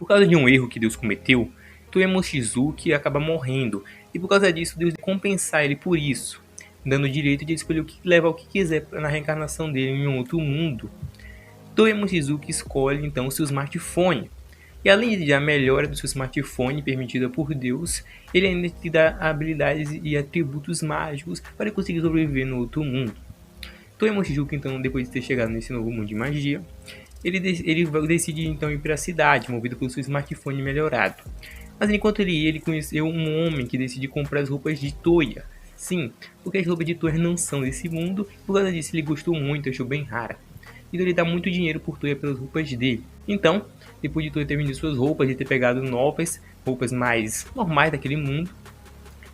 Por causa de um erro que Deus cometeu, Toya Mochizuki acaba morrendo, e por causa disso Deus compensar ele por isso, dando o direito de escolher o que leva ao que quiser na reencarnação dele em um outro mundo. Toya Mochizuki escolhe então o seu smartphone, e além de dar a melhora do seu smartphone permitida por Deus, ele ainda te dá habilidades e atributos mágicos para conseguir sobreviver no outro mundo. Toya Mochizuki então, depois de ter chegado nesse novo mundo de magia, ele decide então ir para a cidade, movido pelo seu smartphone melhorado. Mas enquanto ele ia, ele conheceu um homem que decide comprar as roupas de Toya. Sim, porque as roupas de Toya não são desse mundo, e por causa disso ele gostou muito, achou bem rara. Então ele dá muito dinheiro por Toya pelas roupas dele. Então, depois de Toya ter vendido suas roupas e ter pegado novas, roupas mais normais daquele mundo,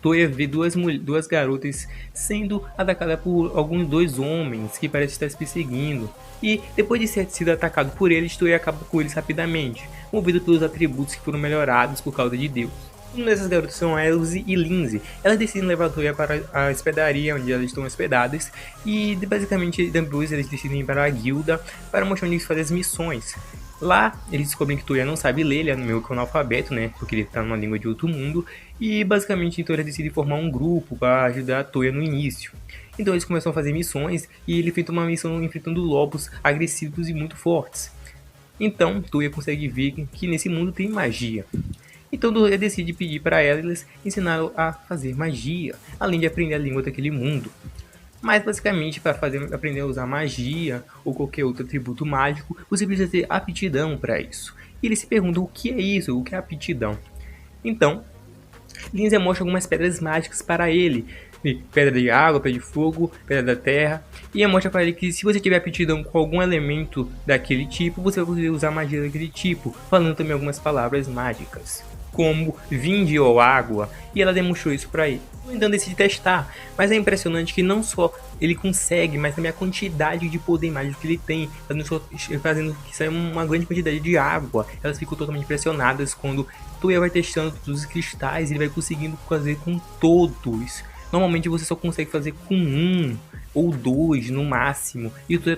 Toya vê duas garotas sendo atacadas por alguns dois homens que parecem estar se perseguindo. E depois de ter sido atacado por eles, Toya acaba com eles rapidamente, movido pelos atributos que foram melhorados por causa de Deus. Uma dessas garotas são Elsie e Lindsay. Elas decidem levar Toya para a hospedaria onde elas estão hospedadas. E basicamente depois eles decidem ir para a guilda para mostrar onde eles fazem as missões. Lá, eles descobrem que Toya não sabe ler, ele é meio que analfabeto, né? Porque ele está numa língua de outro mundo. E basicamente Toya decide formar um grupo para ajudar a Toya no início. Então eles começam a fazer missões e ele enfrenta uma missão enfrentando lobos agressivos e muito fortes. Então Toya consegue ver que nesse mundo tem magia. Então Toya decide pedir para elas ensinar a fazer magia, além de aprender a língua daquele mundo. Mas basicamente para aprender a usar magia ou qualquer outro atributo mágico, você precisa ter aptidão para isso. E eles se perguntam o que é isso, o que é aptidão. Então, Lindsay mostra algumas pedras mágicas para ele. Pedra de água, pedra de fogo, pedra da terra. E mostra para ele que se você tiver aptidão com algum elemento daquele tipo, você vai poder usar magia daquele tipo. Falando também algumas palavras mágicas, como vinde ou água, e ela demonstrou isso para ele. Então decide testar, mas é impressionante que não só ele consegue, mas também a quantidade de poder mágico que ele tem, fazendo que saia uma grande quantidade de água. Elas ficam totalmente impressionadas quando Toya vai testando todos os cristais e ele vai conseguindo fazer com todos. Normalmente você só consegue fazer com um ou dois no máximo, e o Toya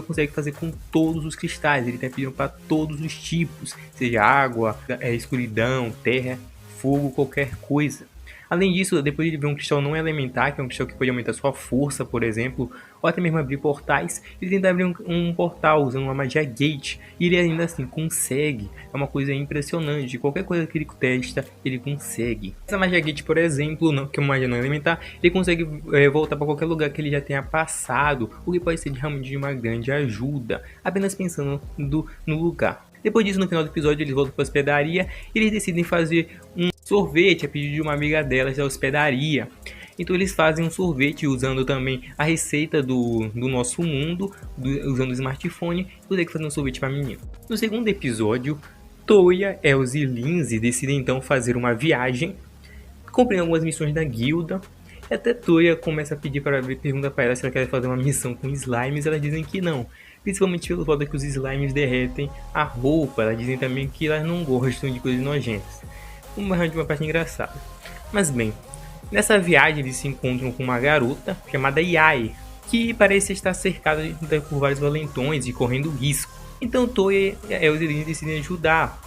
consegue fazer com todos os cristais. Ele tá pedindo para todos os tipos, seja água, escuridão, terra, fogo, qualquer coisa. Além disso, depois de ver um cristal não elementar, que é um cristal que pode aumentar sua força, por exemplo, ou até mesmo abrir portais, ele tenta abrir um portal usando uma magia gate, e ele ainda assim consegue. É uma coisa impressionante, qualquer coisa que ele testa, ele consegue. Essa magia gate, por exemplo, que é uma magia não elementar, ele consegue voltar para qualquer lugar que ele já tenha passado, o que pode ser realmente de uma grande ajuda, apenas pensando no lugar. Depois disso, no final do episódio, eles voltam para a hospedaria e eles decidem fazer um sorvete a pedido de uma amiga delas da hospedaria. Então eles fazem um sorvete usando também a receita do nosso mundo, usando o smartphone, e poder fazer um sorvete para a menina. No segundo episódio, Toya, Elsie e Lindsay decidem então fazer uma viagem, cumprindo algumas missões da guilda. E até Toya começa a pergunta para ela se ela quer fazer uma missão com slimes, elas dizem que não. Principalmente pelo fato que os slimes derretem a roupa. Elas dizem também que elas não gostam de coisas nojentas. Uma parte engraçada. Mas bem, nessa viagem eles se encontram com uma garota chamada Yae, que parece estar cercada por vários valentões e correndo risco. Então Toya e Elsie decidem ajudar,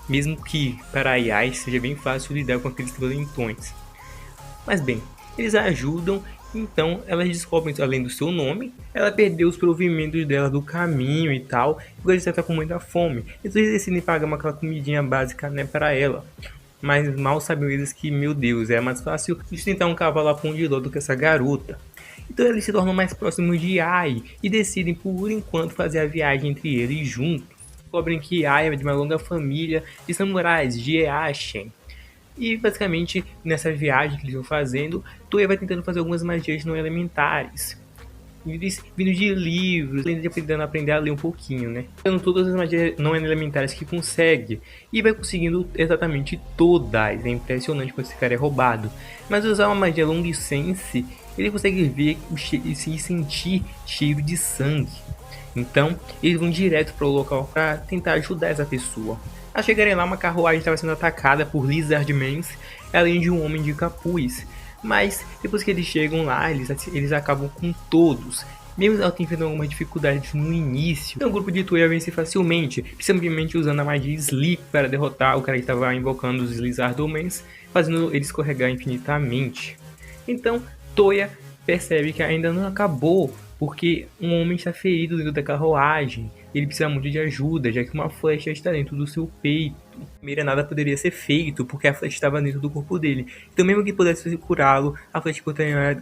mesmo que para a Yae seja bem fácil lidar com aqueles valentões. Mas bem, eles a ajudam. Então elas descobrem, além do seu nome, ela perdeu os provimentos dela do caminho e tal, porque ela está com muita fome. Então eles decidem pagar aquela comidinha básica, né, para ela. Mas mal sabem eles que, meu Deus, é mais fácil sustentar um cavalo a pão de ló do que essa garota. Então eles se tornam mais próximos de Ai e decidem por enquanto fazer a viagem entre eles juntos. Descobrem que Ai é de uma longa família de samurais, de Eashen. E basicamente nessa viagem que eles vão fazendo, Toya vai tentando fazer algumas magias não elementares, vindo de livros, tentando aprender a ler um pouquinho, né? Tendo todas as magias não elementares que consegue, e vai conseguindo exatamente todas. É impressionante quando esse cara é roubado. Mas usar uma magia Long Sense, ele consegue ver e sentir cheiro de sangue. Então eles vão direto para o local para tentar ajudar essa pessoa. Ao chegarem lá, uma carruagem estava sendo atacada por Lizardmans, além de um homem de capuz. Mas depois que eles chegam lá, eles acabam com todos. mesmo ela enfrentando algumas dificuldades no início. Então o grupo de Toya vence facilmente, simplesmente usando a magia Sleep para derrotar o cara que estava invocando os Lizardmans, fazendo ele escorregar infinitamente. Então Toya percebe que ainda não acabou, porque um homem está ferido dentro da carruagem. Ele precisa muito de ajuda, já que uma flecha está dentro do seu peito. Primeiro, nada poderia ser feito, porque a flecha estava dentro do corpo dele. Então, mesmo que pudesse curá-lo, a flecha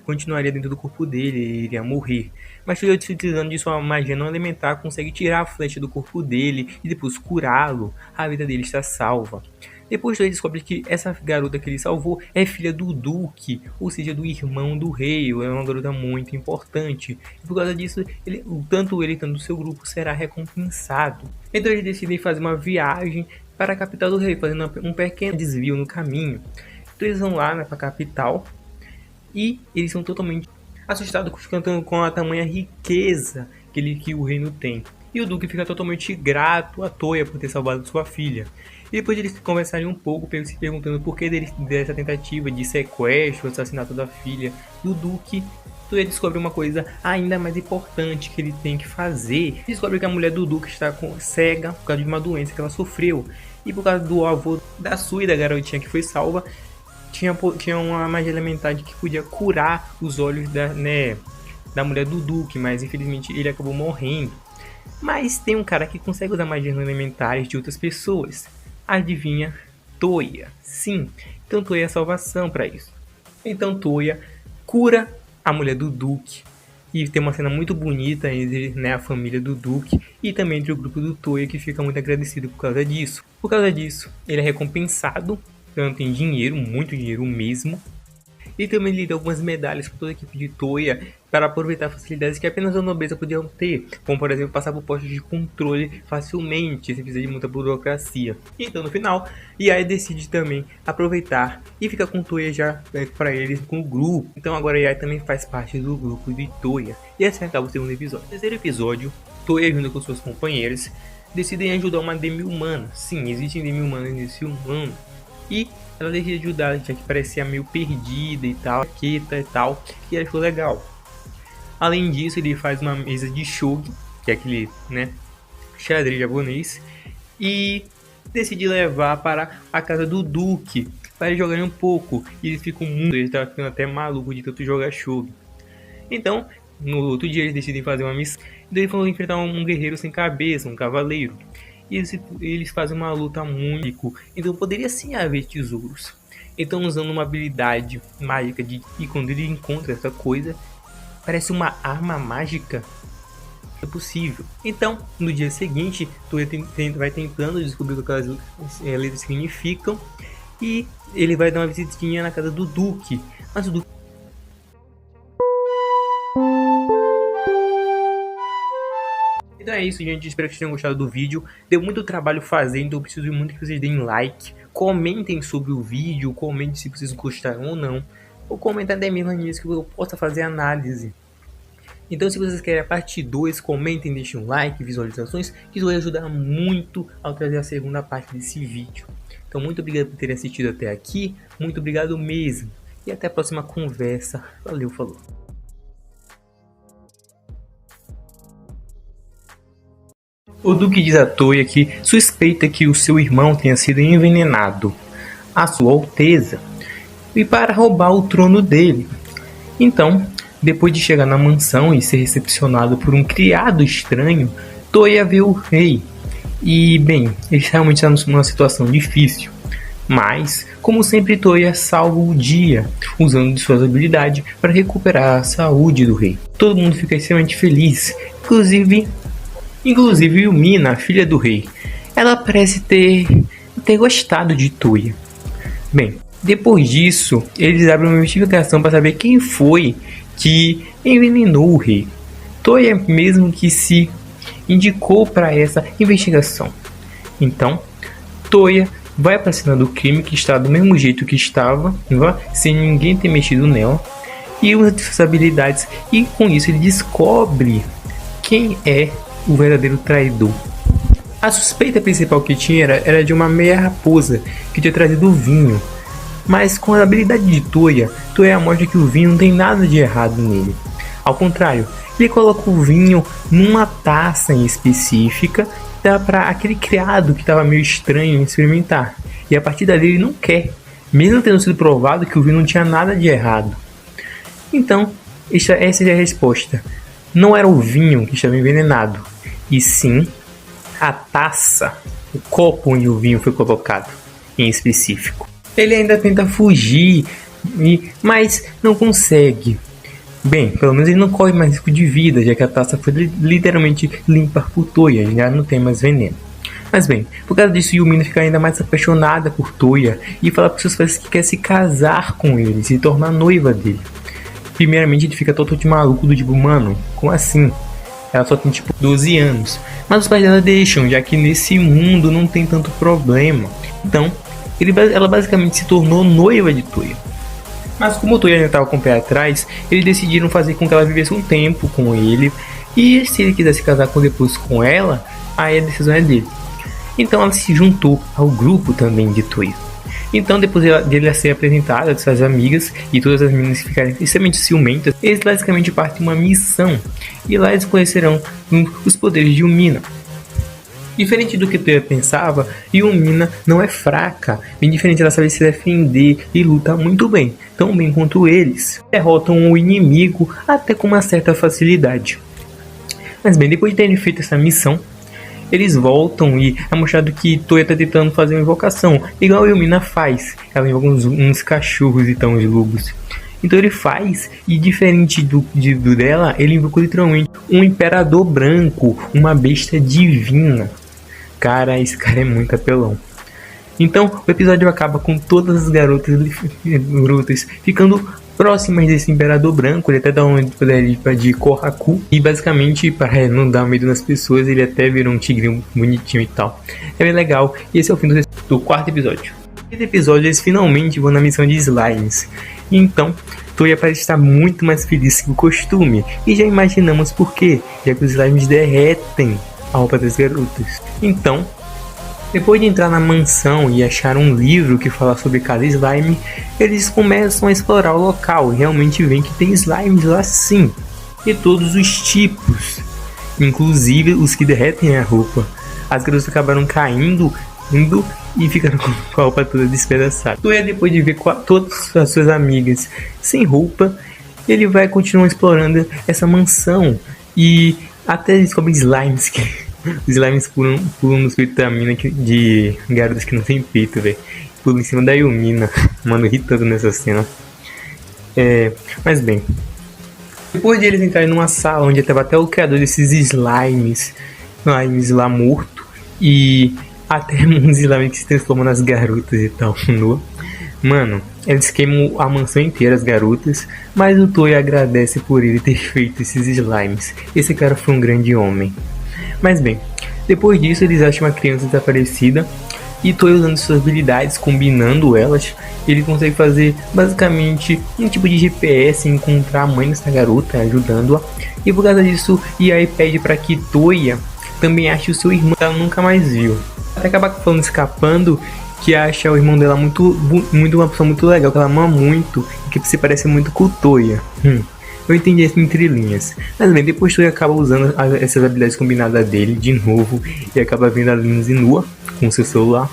continuaria dentro do corpo dele e ele iria morrer. Mas Toya, utilizando de sua magia não elementar, consegue tirar a flecha do corpo dele e depois curá-lo. A vida dele está salva. Depois ele descobre que essa garota que ele salvou é filha do Duque, ou seja, do irmão do rei. É uma garota muito importante. E por causa disso, tanto ele quanto o seu grupo será recompensado. Então eles decidem fazer uma viagem para a capital do rei, fazendo um pequeno desvio no caminho. Então eles vão lá para a capital e eles são totalmente assustados com a tamanha riqueza que o reino tem. E o Duque fica totalmente grato a Toya por ter salvado sua filha. E depois de eles conversarem um pouco, se perguntando por que dessa tentativa de sequestro, assassinato da filha do Duque, Toya descobre uma coisa ainda mais importante que ele tem que fazer. Descobre que a mulher do Duque está cega por causa de uma doença que ela sofreu. E por causa do avô da Sui, da garotinha que foi salva, tinha uma magia elementar que podia curar os olhos da mulher do Duque, mas infelizmente ele acabou morrendo. Mas tem um cara que consegue usar magias elementares de outras pessoas. Adivinha? Toya. Sim, então Toya é a salvação para isso. Então Toya cura a mulher do Duque. E tem uma cena muito bonita entre a família do Duque e também entre o grupo do Toya, que fica muito agradecido por causa disso. Por causa disso, ele é recompensado, tanto em dinheiro, muito dinheiro mesmo. E também lhe dá algumas medalhas para toda a equipe de Toya para aproveitar facilidades que apenas a nobreza podiam ter, como por exemplo passar por postos de controle facilmente, sem precisar de muita burocracia. Então no final, Yae decide também aproveitar e ficar com Toya já para eles com o grupo. Então agora Yae também faz parte do grupo de Toya. E assim acaba o segundo episódio. No terceiro episódio, Toya junto com seus companheiros decidem ajudar uma demi-humana. Sim, existem demi-humanas nesse humano. E ela decide ajudar, já que parecia meio perdida e tal, quieta e tal, e achou legal. Além disso, ele faz uma mesa de shogi, que é aquele, xadrez japonês, e decide levar para a casa do Duque, para eles jogarem um pouco. E eles ficam ele tá ficando até maluco de tanto jogar shogi. Então, no outro dia eles decidem fazer uma missão, e eles vão enfrentar um guerreiro sem cabeça, um cavaleiro. E eles fazem uma luta muito. Então poderia sim haver tesouros. Então usando uma habilidade mágica e quando ele encontra essa coisa, parece uma arma mágica. É possível. Então no dia seguinte, Toya vai tentando descobrir o que aquelas letras significam. E ele vai dar uma visitinha na casa do Duque. Mas o Duque... Então é isso, gente. Espero que vocês tenham gostado do vídeo. Deu muito trabalho fazer, então eu preciso muito que vocês deem like. Comentem sobre o vídeo, comentem se vocês gostaram ou não. Ou comentem até mesmo nisso que eu possa fazer análise. Então se vocês querem a parte 2, comentem, deixem um like, visualizações, que isso vai ajudar muito ao trazer a segunda parte desse vídeo. Então muito obrigado por terem assistido até aqui. Muito obrigado mesmo. E até a próxima conversa. Valeu, falou. O Duque diz a Toya que suspeita que o seu irmão tenha sido envenenado, a Sua Alteza, e para roubar o trono dele. Então, depois de chegar na mansão e ser recepcionado por um criado estranho, Toya vê o rei. E, bem, ele realmente está numa situação difícil. Mas, como sempre, Toya salva o dia, usando de suas habilidades para recuperar a saúde do rei. Todo mundo fica extremamente feliz, inclusive Yumina, a filha do rei. Ela parece ter gostado de Toya. Bem, depois disso, eles abrem uma investigação para saber quem foi que envenenou o rei. Toya mesmo que se indicou para essa investigação. Então, Toya vai para a cena do crime, que está do mesmo jeito que estava, sem ninguém ter mexido nela, e usa de suas habilidades, e com isso ele descobre quem é o verdadeiro traidor. A suspeita principal que tinha era de uma meia raposa que tinha trazido o vinho, mas com a habilidade de Toya mostra que o vinho não tem nada de errado nele. Ao contrário, ele coloca o vinho numa taça em específica, dá para aquele criado que estava meio estranho experimentar. E a partir dali ele não quer, mesmo tendo sido provado que o vinho não tinha nada de errado. Então, essa é a resposta. Não era o vinho que estava envenenado, e sim a taça, o copo onde o vinho foi colocado, em específico. Ele ainda tenta fugir, mas não consegue. Bem, pelo menos ele não corre mais risco de vida, já que a taça foi literalmente limpa por Toya, já não tem mais veneno. Mas bem, por causa disso, Yumina fica ainda mais apaixonada por Toya e fala para seus pais que quer se casar com ele, se tornar noiva dele. Primeiramente ele fica totalmente maluco, do tipo, mano, como assim? Ela só tem tipo 12 anos. Mas os pais dela deixam, já que nesse mundo não tem tanto problema. Então, ela basicamente se tornou noiva de Toya. Mas como o Toya ainda estava com o pé atrás, eles decidiram fazer com que ela vivesse um tempo com ele. E se ele quisesse casar depois com ela, aí a decisão é dele. Então ela se juntou ao grupo também de Toya. Então depois dele ser apresentada às suas amigas e todas as meninas ficarem extremamente ciumentas, eles basicamente partem uma missão. E lá eles conhecerão os poderes de Yumina. Diferente do que Toya pensava, Yumina não é fraca, bem diferente, ela sabe se defender e luta muito bem, tão bem quanto eles. Derrotam o inimigo até com uma certa facilidade. Mas bem, depois de terem feito essa missão, eles voltam e é mostrado que Toya está tentando fazer uma invocação, igual a Yumina faz. Ela invoca uns cachorros e uns lobos. Então ele faz, e diferente do dela, ele invocou literalmente um imperador branco, uma besta divina. Cara, esse cara é muito apelão. Então o episódio acaba com todas as garotas ficando próximas desse imperador branco. Ele até dá um poder de Kohaku. E basicamente, para não dar medo nas pessoas, ele até vira um tigre bonitinho e tal. É bem legal. E esse é o fim do quarto episódio. Nesse episódio eles finalmente vão na missão de slimes. Então Toya parece estar muito mais feliz que o costume. E já imaginamos por quê. Já que os slimes derretem a roupa das garotas. Então, depois de entrar na mansão e achar um livro que fala sobre cada slime, eles começam a explorar o local e realmente veem que tem slimes lá sim, de todos os tipos, inclusive os que derretem a roupa. As garotas acabaram caindo e ficaram com a roupa toda despedaçada. Toya, depois de ver todas as suas amigas sem roupa, ele vai continuar explorando essa mansão e até descobre slimes que... Os slimes pulam nos peitos da mina de garotas que não tem peito, velho. Pulam em cima da Yumina. Mano, irritando nessa cena. Mas bem. Depois de eles entrarem numa sala onde estava até o criador desses slimes lá morto. E até uns slimes que se transformam nas garotas e tal. Mano, eles queimam a mansão inteira, as garotas. Mas o Toya agradece por ele ter feito esses slimes. Esse cara foi um grande homem. Mas bem, depois disso eles acham uma criança desaparecida e Toya, usando suas habilidades, combinando elas, ele consegue fazer basicamente um tipo de GPS e encontrar a mãe dessa garota, ajudando-a. E por causa disso, Yae pede para que Toya também ache o seu irmão que ela nunca mais viu. Até acabar falando, escapando, que acha o irmão dela muito uma pessoa muito legal, que ela ama muito e que se parece muito com o Toya. Eu entendi isso entre linhas. Mas bem, depois Toya acaba usando essas habilidades combinadas dele de novo e acaba vendo a Lindsay nua com seu celular.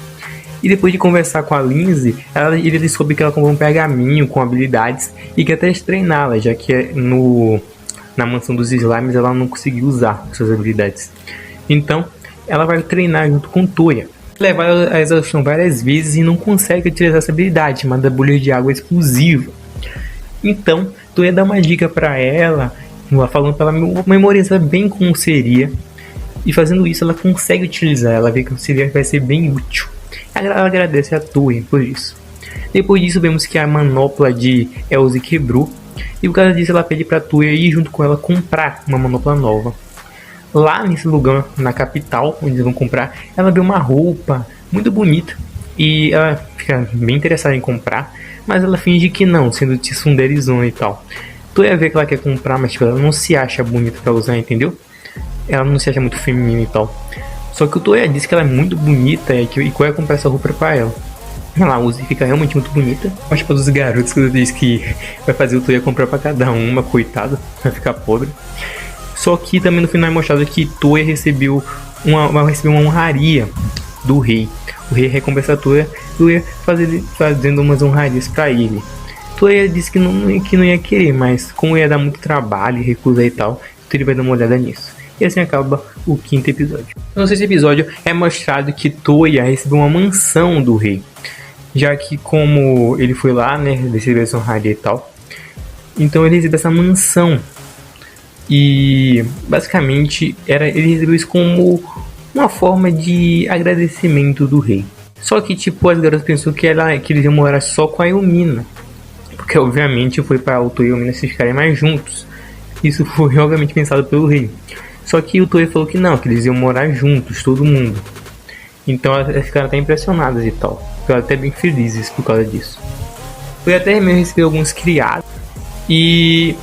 E depois de conversar com a Lindsay, ele descobre que ela comprou um pergaminho com habilidades e quer até treiná-la, já que na mansão dos slimes ela não conseguiu usar suas habilidades. Então, ela vai treinar junto com Toya. Leva a exaustão várias vezes e não consegue utilizar essa habilidade, chamada bolha de água explosiva. Então, Toya dá uma dica pra ela, falando pra ela memorizar bem como seria. E fazendo isso, ela consegue utilizar, ela vê que vai ser bem útil. Ela agradece a Toya por isso. Depois disso, vemos que a manopla de Elsie quebrou. E por causa disso, ela pede pra Toya ir junto com ela comprar uma manopla nova. Lá nesse lugar, na capital, onde eles vão comprar, ela vê uma roupa muito bonita. E ela fica bem interessada em comprar, mas ela finge que não, sendo tsunderizona e tal. Toya vê que ela quer comprar, mas tipo, ela não se acha bonita pra usar, entendeu? Ela não se acha muito feminina e tal. Só que o Toya diz que ela é muito bonita e que vai comprar essa roupa pra ela. Ela usa e fica realmente muito bonita. Mas para os garotos que diz que vai fazer o Toya comprar para cada uma, coitado, vai ficar pobre. Só que também no final é mostrado que Toya recebeu uma honraria do rei. O rei recompensa a Toya fazendo umas honrarias para ele. Toya disse que não ia querer, mas como ia dar muito trabalho e recusa e tal, então ele vai dar uma olhada nisso. E assim acaba o 5º episódio. No 6º episódio é mostrado que Toya recebeu uma mansão do rei. Já que como ele foi lá, né, recebeu essa honraria e tal, então ele recebeu essa mansão. E basicamente ele recebeu isso como uma forma de agradecimento do rei. Só que tipo, as garotas pensou que eles iam morar só com a Yumina, porque obviamente foi para o Toya e a Yumina se ficarem mais juntos. Isso foi obviamente pensado pelo rei. Só que o Toya falou que não, que eles iam morar juntos, todo mundo. Então elas ficaram até impressionadas e tal. Ficaram até bem felizes por causa disso. Foi até mesmo receber alguns criados. E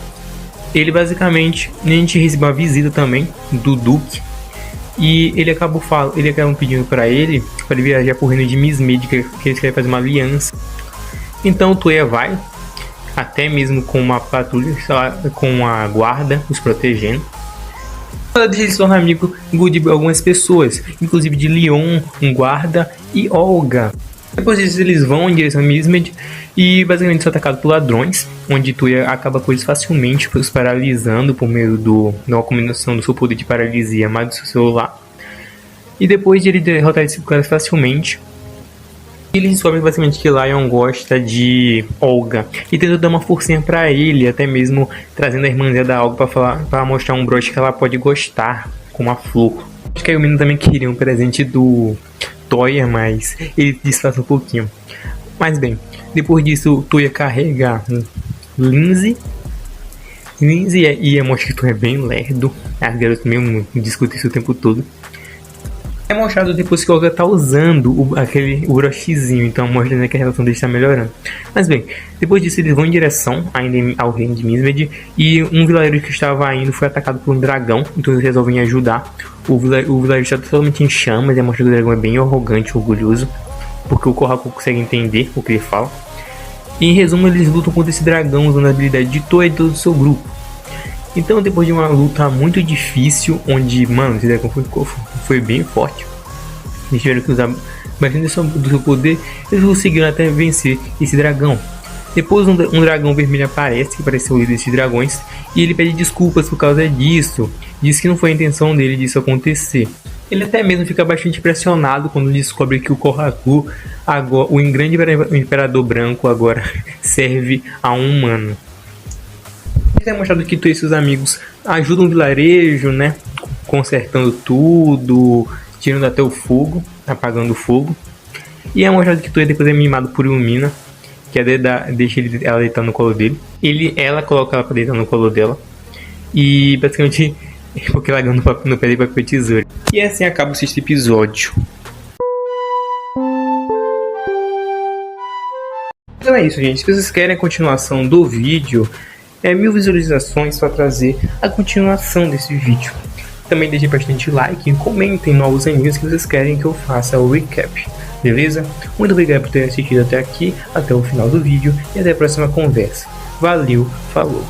ele basicamente, a gente recebeu uma visita também do Duque. E ele acabou pedindo para ele viajar por reino de Mismid, que eles querem fazer uma aliança. Então o Toya vai, até mesmo com uma patrulha, com a guarda os protegendo. Ele se torna amigo de algumas pessoas, inclusive de Leon, um guarda, e Olga. Depois disso eles vão em direção a Mismed e basicamente são atacados por ladrões, onde Toya acaba com eles facilmente, os paralisando por meio da combinação do seu poder de paralisia mais do seu celular. E depois de ele derrotar esses caras facilmente, ele descobre basicamente que Lion gosta de Olga e tenta dar uma forcinha pra ele, até mesmo trazendo a irmãzinha da Olga para mostrar um broche que ela pode gostar, com uma flor. Acho que a Yumina também queria um presente do Toya, mas ele disfarça um pouquinho. Mas bem, depois disso o Toya carrega Lindsay e mostra que Toya é bem lerdo. As garotas mesmo discutem isso o tempo todo. É mostrado depois que o Olga tá usando o brochezinho, então mostra que a relação deles está melhorando. Mas bem, depois disso eles vão em direção ainda ao reino de Mismed e um vilarejo que estava indo foi atacado por um dragão, então eles resolvem ajudar. O vilarejo está totalmente em chamas e mostra que o dragão é bem arrogante, orgulhoso, porque o Kohaku consegue entender o que ele fala. E em resumo, eles lutam contra esse dragão usando a habilidade de Toya e todo o seu grupo. Então depois de uma luta muito difícil, onde, mano, esse dragão foi bem forte, eles tiveram que usar bastante do seu poder, eles conseguiram até vencer esse dragão. Depois um dragão vermelho aparece, que parece ser o líder desses dragões, e ele pede desculpas por causa disso, diz que não foi a intenção dele disso acontecer. Ele até mesmo fica bastante impressionado quando descobre que o Kohaku, agora, o grande imperador branco, agora serve a um humano. É mostrado que Toya e seus amigos ajudam o vilarejo, né? Consertando tudo, tirando até o fogo, apagando o fogo. E é mostrado que Toya depois é mimado por Yumina, que deixa ela deitar no colo dele. Ela coloca ela pra deitar no colo dela. E basicamente, porque ela ganha no pé de papel e tesoura. E assim acaba o 6º episódio. Então é isso, gente. Se vocês querem a continuação do vídeo, 1000 visualizações para trazer a continuação desse vídeo. Também deixem bastante like e comentem novos animes que vocês querem que eu faça o recap, beleza? Muito obrigado por ter assistido até aqui, até o final do vídeo e até a próxima conversa. Valeu, falou!